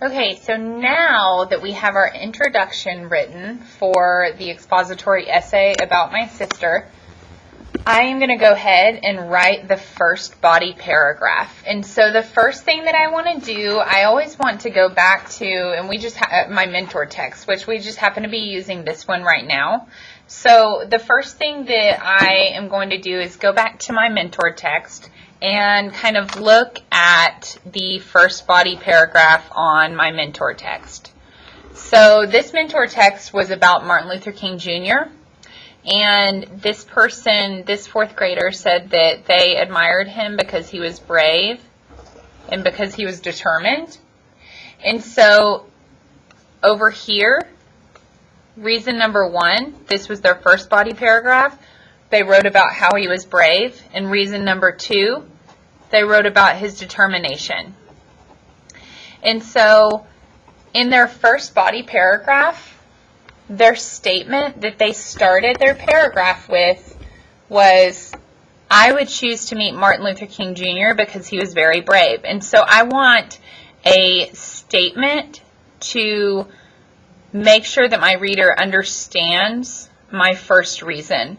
Okay, so now that we have our introduction written for the expository essay about my sister, I am going to go ahead and write the first body paragraph. And so the first thing that I want to do, I always want to go back to, and we just have my mentor text, which we just happen to be using this one right now. So the first thing that I am going to do is go back to my mentor text and kind of look at the first body paragraph on my mentor text. So this mentor text was about Martin Luther King Jr., and this person, this fourth grader, said that they admired him because he was brave and because he was determined. And so over here, reason number 1, this was their first body paragraph. They wrote about how he was brave. And reason number 2, they wrote about his determination. And so in their first body paragraph, their statement that they started their paragraph with was, I would choose to meet Martin Luther King Jr. because he was very brave. And so I want a statement to make sure that my reader understands my first reason.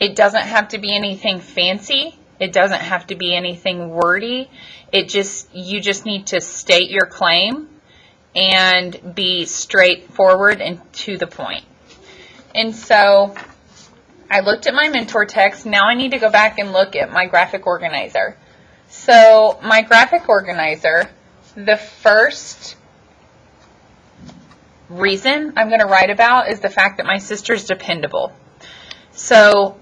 It doesn't have to be anything fancy. It doesn't have to be anything wordy. You just need to state your claim and be straightforward and to the point. And so I looked at my mentor text. Now I need to go back and look at my graphic organizer. So my graphic organizer, the first reason I'm going to write about is the fact that my sister's dependable. So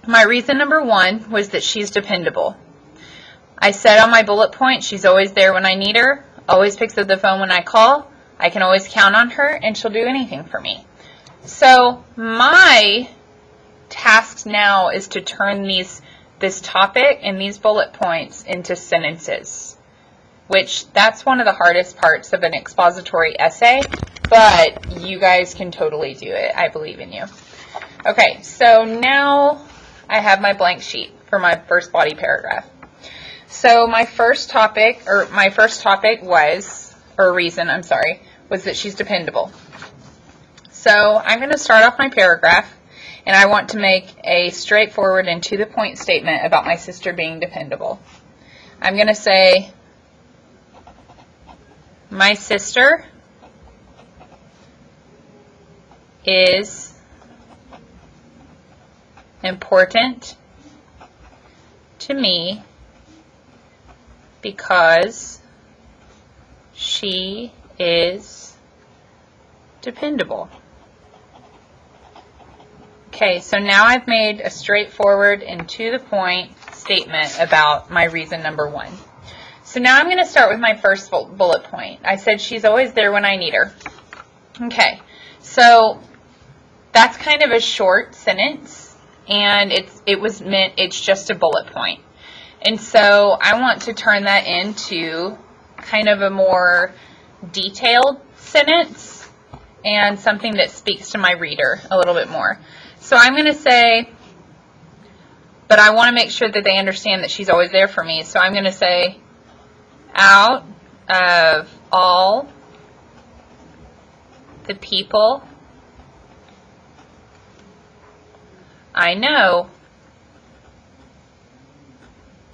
my reason number 1 was that she's dependable. I said on my bullet point, she's always there when I need her, always picks up the phone when I call, I can always count on her, and she'll do anything for me. So my task now is to turn this topic and these bullet points into sentences, which that's one of the hardest parts of an expository essay, but you guys can totally do it. I believe in you. Okay, so now I have my blank sheet for my first body paragraph. So my first topic was that she's dependable. So I'm going to start off my paragraph, and I want to make a straightforward and to the point statement about my sister being dependable. I'm going to say, my sister is important to me because she is dependable. Okay, so now I've made a straightforward and to the point statement about my reason number 1. So now I'm going to start with my first bullet point. I said she's always there when I need her. Okay, so that's kind of a short sentence, and it's just a bullet point. And so I want to turn that into kind of a more detailed sentence and something that speaks to my reader a little bit more. So I'm going to say, but I want to make sure that they understand that she's always there for me. So I'm going to say, out of all the people I know,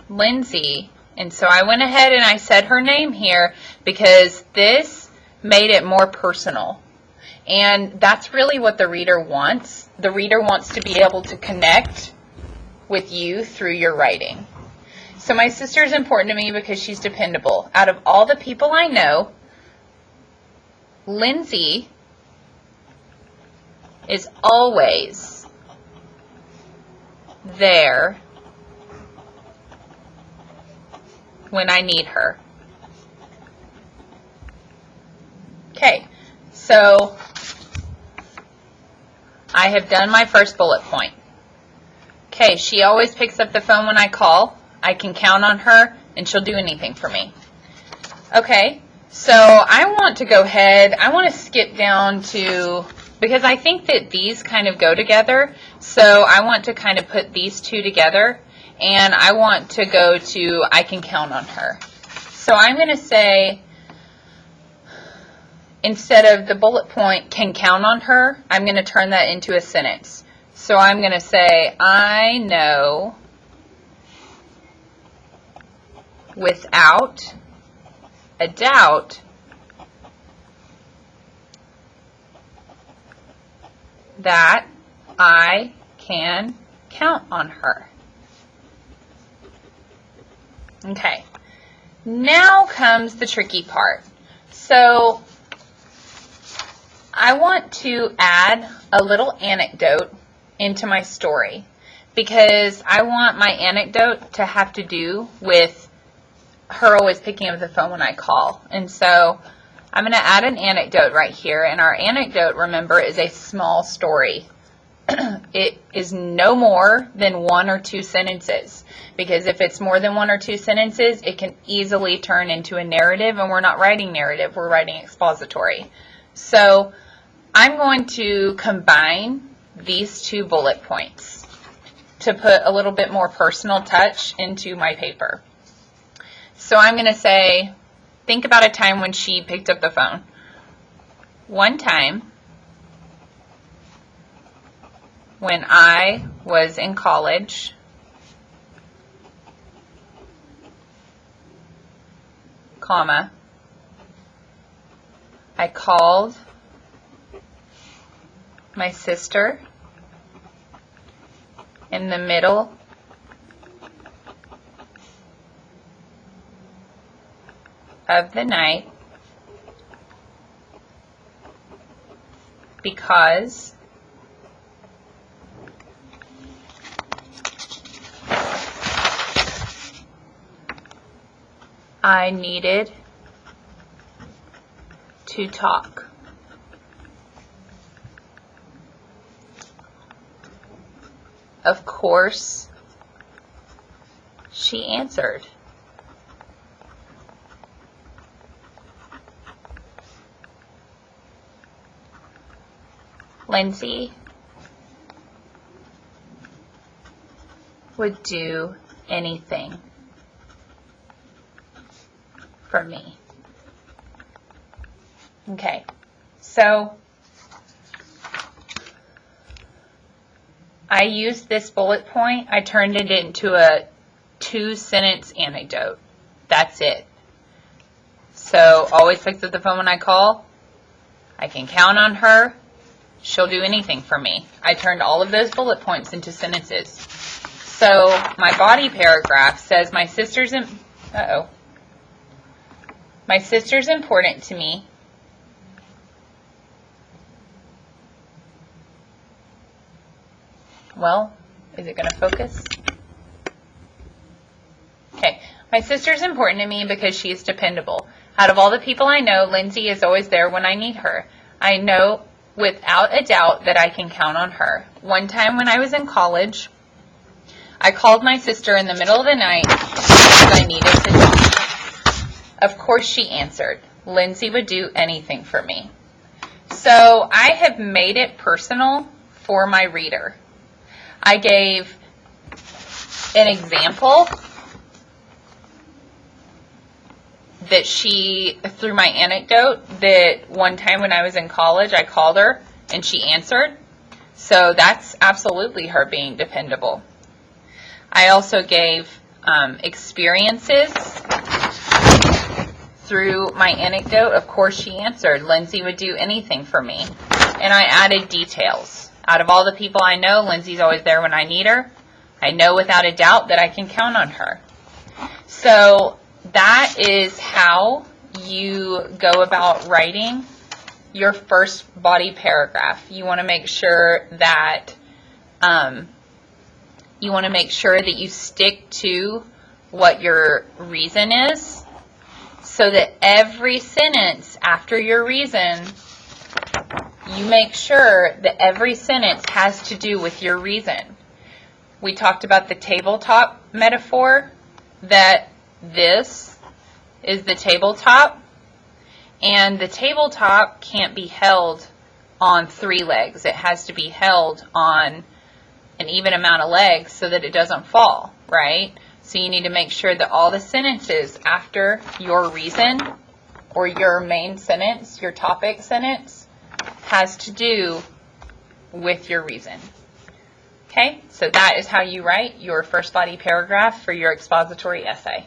Lindsay, and so I went ahead and I said her name here because this made it more personal. And that's really what the reader wants. The reader wants to be able to connect with you through your writing. So my sister is important to me because she's dependable. Out of all the people I know, Lindsay is always there when I need her. Okay, so I have done my first bullet point. Okay, she always picks up the phone when I call. I can count on her, and she'll do anything for me. Okay, so I want to go ahead, I want to skip down to, because I think that these kind of go together, so I want to kind of put these two together, and I want to go to, I can count on her. So I'm going to say, instead of the bullet point, can count on her, I'm going to turn that into a sentence. So I'm going to say, I know without a doubt that I can count on her. Okay, now comes the tricky part. So I want to add a little anecdote into my story because I want my anecdote to have to do with her always picking up the phone when I call. And so I'm going to add an anecdote right here. And our anecdote, remember, is a small story. It is no more than 1 or 2 sentences, because if it's more than 1 or 2 sentences, it can easily turn into a narrative, and we're not writing narrative, we're writing expository. So I'm going to combine these 2 bullet points to put a little bit more personal touch into my paper. So I'm going to say, think about a time when she picked up the phone. One time when I was in college, comma, I called my sister in the middle of the night because I needed to talk. Of course, she answered. Lindsay would do anything for me. Okay, so I used this bullet point. I turned it into a 2-sentence anecdote. That's it. So always picks up the phone when I call. I can count on her. She'll do anything for me. I turned all of those bullet points into sentences. So my body paragraph says my sister's important to me. Well, is it going to focus? Okay. My sister's important to me because she's dependable. Out of all the people I know, Lindsay is always there when I need her. I know without a doubt that I can count on her. One time when I was in college, I called my sister in the middle of the night because I needed to talk. Of course she answered. Lindsay would do anything for me. So I have made it personal for my reader. I gave an example that through my anecdote, that one time when I was in college, I called her and she answered. So that's absolutely her being dependable. I also gave experiences through my anecdote. Of course she answered. Lindsay would do anything for me. And I added details. Out of all the people I know, Lindsay's always there when I need her. I know without a doubt that I can count on her. So that is how you go about writing your first body paragraph. You want to make sure that you stick to what your reason is, so that every sentence after your reason, you make sure that every sentence has to do with your reason. We talked about the tabletop metaphor, that this is the tabletop, and the tabletop can't be held on 3 legs. It has to be held on an even amount of legs so that it doesn't fall, right? So you need to make sure that all the sentences after your reason or your main sentence, your topic sentence, has to do with your reason. Okay, so that is how you write your first body paragraph for your expository essay.